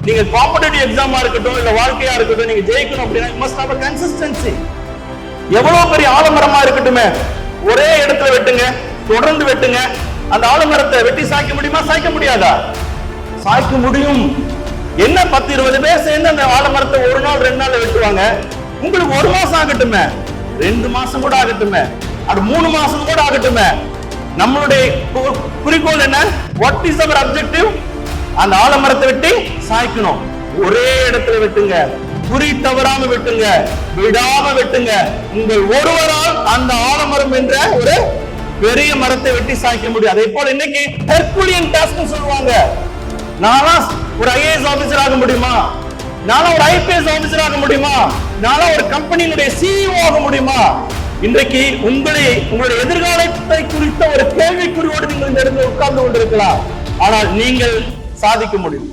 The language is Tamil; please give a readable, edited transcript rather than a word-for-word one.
நீங்க காம்படிட்டிவ் எக்ஸாமா இருக்கட்டும் இல்ல வாழ்க்கையா இருக்கட்டும், நீங்க ஜெயிக்கணும் அப்படின்னா மஸ்ட் ஹேவ் a consistency. எவ்வளவு பெரிய ஆலமரமா இருக்கட்டுமே, ஒரே இடத்துல வெட்டுங்க, தொடர்ந்து வெட்டுங்க. அந்த ஆலமரத்தை வெட்டி சாய்க்க முடியுமா? சாய்க்க முடியாதா? சாய்க்க முடியும். என்ன 10-20 பேர் சேர்ந்து அந்த ஆலமரத்தை ஒரு நாள் 2 நாள்ல வெட்டுவாங்க. உங்களுக்கு 1 மாசம் ஆகட்டுமே, 2 மாசம் கூட ஆகட்டுமே, அது 3 மாசம் கூட ஆகட்டுமே. நம்மளுடைய குறிக்கோள் என்ன? What is our objective? அந்த ஆலமரத்தை வெட்டி சாய்க்கணும். ஒரே இடத்துல வெட்டுங்க, குறி தவறாம வெட்டுங்க, விடாம வெட்டுங்க. உங்கள் ஒருவரால் அந்த ஆலமரம் என்ற ஒரு பெரிய மரத்தை வெட்டி சாய்க்க முடியும். அதே போல இன்னைக்கு ஹெர்குலியன் டாஸ்க் சொல்லுவாங்க. நானா ஒரு ஐஏஎஸ் ஆபீசர் ஆக முடியுமா? நானா ஒரு ஐபிஎஸ் ஆபீசர் ஆக முடியுமா? நானா ஒரு கம்பெனியினுடைய சிஇஓ ஆக முடியுமா? இன்றைக்கு உங்களுடைய எதிர்காலத்தை குறித்த ஒரு கேள்விக்குறியோடு நீங்கள் இந்த இடத்தில் உட்கார்ந்து கொண்டிருக்கலாம். ஆனால் நீங்கள் சாதிக்க முடியும்.